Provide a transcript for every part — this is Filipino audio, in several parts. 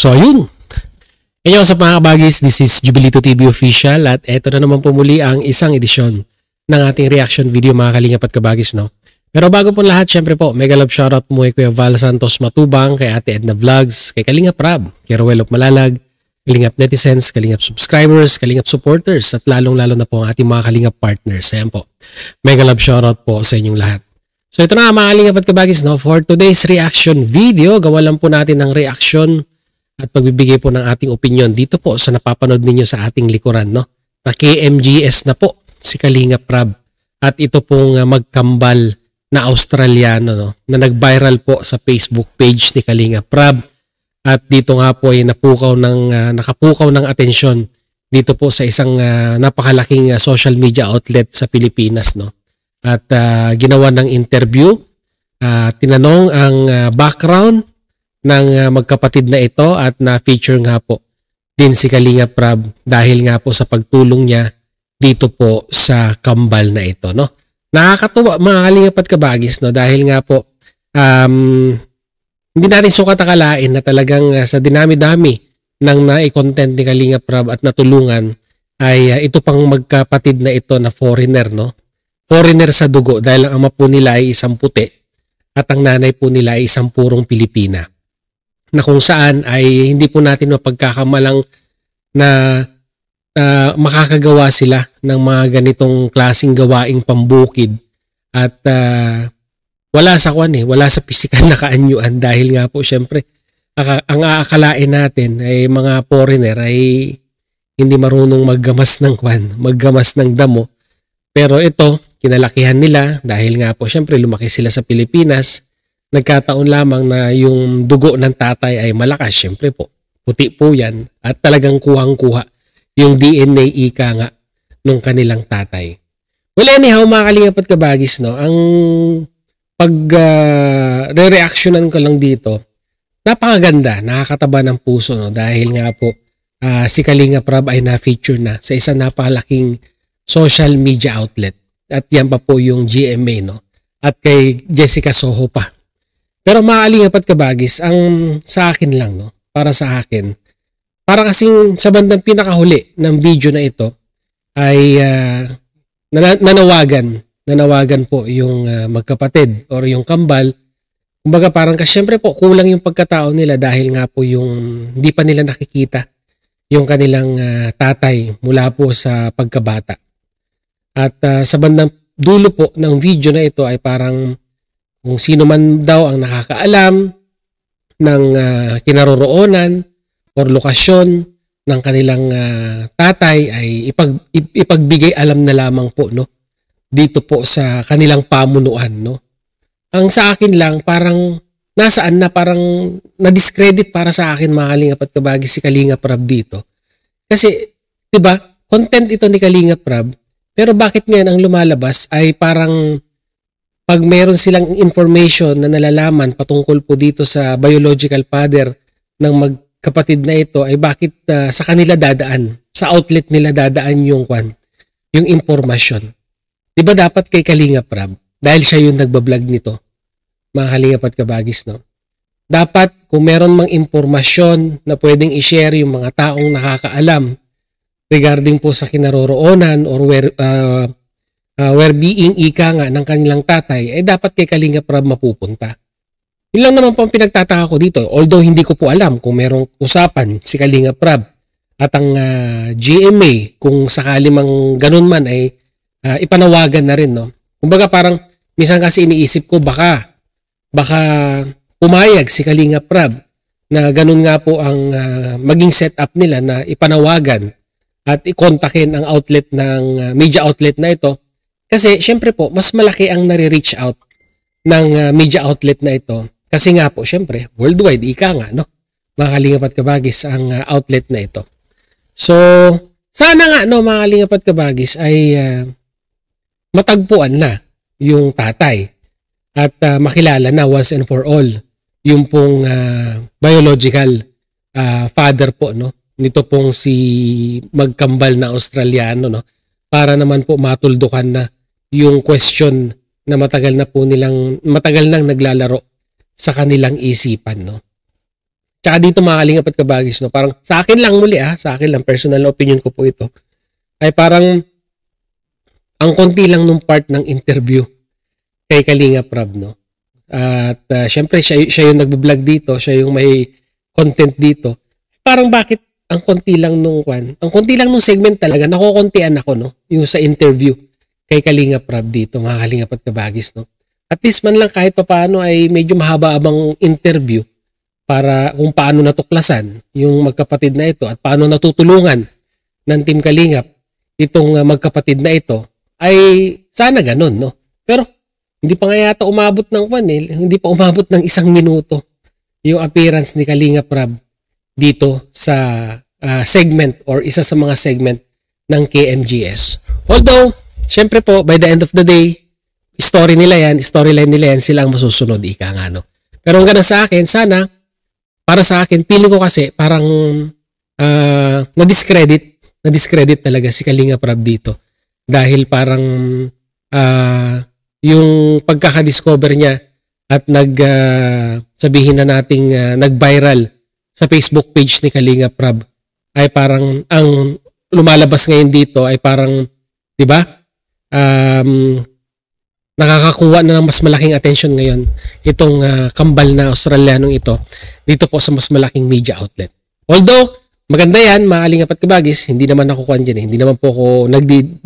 So ayun. Inyo sa mga kabagis, this is Jubilito TV Official at eto na naman po muli ang isang edisyon ng ating reaction video mga kalingap at kabagis, no? Pero bago po lahat, syempre po, mega love shoutout mo kay Kuya Val Santos Matubang, kay Ate Edna Vlogs, kay Kalingap Rab, kay Roel of Malalag, Kalingap Netizens, Kalingap Subscribers, Kalingap Supporters, at lalong-lalo na po ang ating mga Kalingap Partners. Ayan po, mega love shoutout po sa inyong lahat. So ito na mga kalingap at kabagis, no? For today's reaction video, gawa lang po natin ng reaction at pagbibigay po ng ating opinion dito po sa napapanood ninyo sa ating likuran, no? Na KMGS na po si Kalingap Rab at ito pong magkambal na Australiano, no? Na nag-viral po sa Facebook page ni Kalingap Rab at dito nga po ay nakapukaw ng atensyon dito po sa isang napakalaking social media outlet sa Pilipinas, no? At ginawa ng interview, tinanong ang background ng magkapatid na ito at na-feature nga po din si Kalingap Rab dahil nga po sa pagtulong niya dito po sa kambal na ito, no? Nakakatuwa mga kalingap at kabagis, no? Dahil nga po hindi natin sukat akalain na talagang sa dinami-dami ng nai-content ni Kalingap Rab at natulungan ay ito pang magkapatid na ito na foreigner, no? Foreigner sa dugo dahil ang ama po nila ay isang puti at ang nanay po nila ay isang purong Pilipina, na kung saan ay hindi po natin mapagkakamalang na makakagawa sila ng mga ganitong klaseng gawaing pambukid at wala sa pisikal na kaanyuan dahil nga po syempre ang aakalain natin ay mga foreigner ay hindi marunong maggamas ng damo, pero ito kinalakihan nila dahil nga po syempre lumaki sila sa Pilipinas. Nagkataon lamang na yung dugo ng tatay ay malakas. Siyempre po, puti po yan. At talagang kuhang-kuha yung DNA ika nga nung kanilang tatay. Well, anyhow, mga kalingap at kabagis, no? Ang re-reactionan ko lang dito, napakaganda, nakakataba ng puso, no? Dahil nga po, si Kalingap Rab ay na-feature na sa isang napakalaking social media outlet. At yan pa po yung GMA, no? At kay Jessica Soho pa. Pero mga kalingap at kabagis, ang sa akin lang, no? Para sa akin, para kasing sa bandang pinakahuli ng video na ito ay nanawagan po yung magkapatid or yung kambal. Kumbaga parang syempre po kulang yung pagkatao nila dahil nga po yung hindi pa nila nakikita yung kanilang tatay mula po sa pagkabata. At sa bandang dulo po ng video na ito ay parang kung sino man daw ang nakakaalam ng kinaroroonan or lokasyon ng kanilang tatay ay ipagbigay alam na lamang po, no? Dito po sa kanilang pamunuan, no? Ang sa akin lang parang nasaan na parang na-discredit para sa akin mga kalingap at kabagis si Kalingap Rab dito. Kasi 'di ba, content ito ni Kalingap Rab, pero bakit ngayon ang lumalabas ay parang pag meron silang information na nalalaman patungkol po dito sa biological father ng magkapatid na ito ay bakit sa kanila dadaan, sa outlet nila dadaan yung impormasyon. Di ba dapat kay Kalingap Rab? Dahil siya yung nagbablog nito, mga kalingap at kabagis, no? Dapat kung meron mang impormasyon na pwedeng i-share yung mga taong nakakaalam regarding po sa kinaroroonan or where being ika nga ng kanilang tatay, dapat kay Kalingap Rab mapupunta. Yun lang naman po ang pinagtataka ko dito. Although hindi ko po alam kung merong usapan si Kalingap Rab at ang GMA, kung sakali mang ganun man ay ipanawagan na rin, no? Kumbaga parang minsan kasi iniisip ko baka pumayag si Kalingap Rab na ganun nga po ang maging setup nila na ipanawagan at ikontakin ang outlet ng media outlet na ito. Kasi syempre po, mas malaki ang nare-reach out ng media outlet na ito. Kasi nga po, syempre, worldwide, ika nga, no? Mga kalingap at kabagis ang outlet na ito. So, sana nga, no, mga kalingap at kabagis ay matagpuan na yung tatay at makilala na once and for all yung pong biological father po, no? Nito pong si magkambal na Australiano, no? Para naman po matuldukan na yung question na matagal nang naglalaro sa kanilang isipan, no? Tsaka dito mga kalingap at kabagis, no? Parang sa akin lang muli sa akin lang, personal na opinion ko po ito, ay parang ang konti lang nung part ng interview kay Kalingap Rab, no? At syempre siya yung nagbo-vlog dito, siya yung may content dito. Parang bakit ang konti lang ang konti lang nung segment talaga, nakokontian ako, no? Yung sa interview kay Kalingap Rab dito, mga kalingap at kabagis, no? At least man lang kahit papaano ay medyo mahaba-abang interview para kung paano natuklasan yung magkapatid na ito at paano natutulungan ng Team Kalingap itong magkapatid na ito, ay sana ganun, no? Pero hindi pa nga yata umabot ng hindi pa umabot ng 1 minuto yung appearance ni Kalingap Rab dito sa segment or isa sa mga segment ng KMGS. Although, syempre po, by the end of the day, storyline nila yan, sila ang masusunod, ika nga, no? Pero hanggang sa akin, sana, para sa akin, feeling ko kasi parang na-discredit talaga si Kalingap Rab dito. Dahil parang yung pagkaka-discover niya at sabihin na nating nag-viral sa Facebook page ni Kalingap Rab ay parang ang lumalabas ngayon dito ay parang, di ba? Nakakakuha na ng mas malaking attention ngayon itong kambal na Australianong ito dito po sa mas malaking media outlet. Although, maganda yan, mga kalingap at kabagis, hindi naman ako kwan dyan hindi naman po ako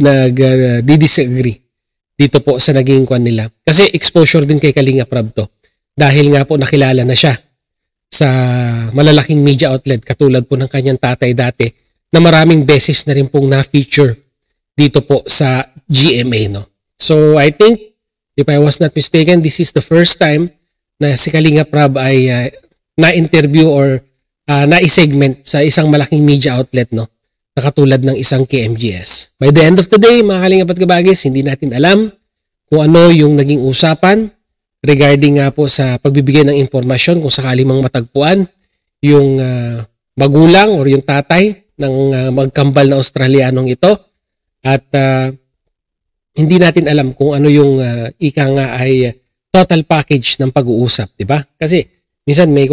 nagdi-disagree dito po sa naging kwan nila. Kasi exposure din kay Kalingap Rab to. Dahil nga po nakilala na siya sa malalaking media outlet katulad po ng kanyang tatay dati na maraming beses na rin pong na-feature dito po sa GMA, no? So, I think, if I was not mistaken, this is the first time na si Kalingap Rab ay na-interview or na-segment sa isang malaking media outlet, no? Na katulad ng isang KMGS. By the end of the day, mga kalingap at kabagis, hindi natin alam kung ano yung naging usapan regarding nga po sa pagbibigay ng impormasyon kung sakali mang matagpuan yung magulang or yung tatay ng magkambal na Australianong ito. At hindi natin alam kung ano yung ika nga ay total package ng pag-uusap, di ba? Kasi minsan may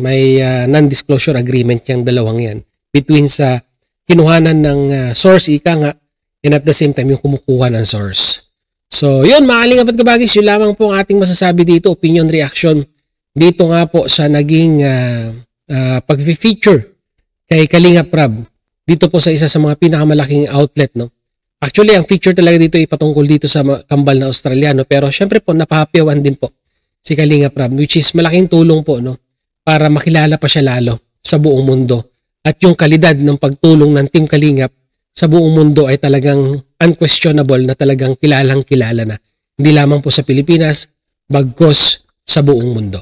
may non-disclosure agreement yung dalawang yan between sa kinuhanan ng source, ika nga, and at the same time yung kumukuha ng source. So, yun, mga kalingap at kabagis, yun lamang po ang ating masasabi dito, opinion reaction dito nga po sa naging pag-feature kay Kalingap Rab dito po sa isa sa mga pinakamalaking outlet, no? Actually, ang feature talaga dito ay patungkol dito sa kambal na Australiano, pero syempre po, napahapiawan din po si Kalingap Rab, which is malaking tulong po, no? Para makilala pa siya lalo sa buong mundo. At yung kalidad ng pagtulong ng Team Kalingap sa buong mundo ay talagang unquestionable na talagang kilalang-kilala na. Hindi lamang po sa Pilipinas, bagkos sa buong mundo.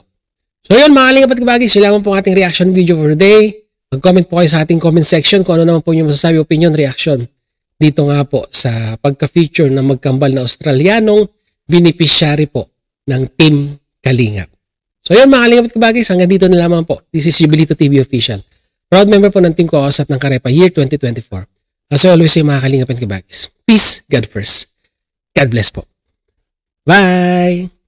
So yun, mga kalingap at kabagis, yun lamang po ang ating reaction video for the day. Mag-comment po kayo sa ating comment section kung ano naman po yung masasabi, opinion, reaction dito nga po sa pagka-feature ng magkambal na Australianong beneficiary po ng Team Kalingap. So yun, mga kalingap at kabagis, hanggang dito na lamang po. This is Jubilito TV Official. Proud member po ng Team Kausap ng Karepa Year 2024. As I always say, mga kalingap at kabagis, peace, God first. God bless po. Bye!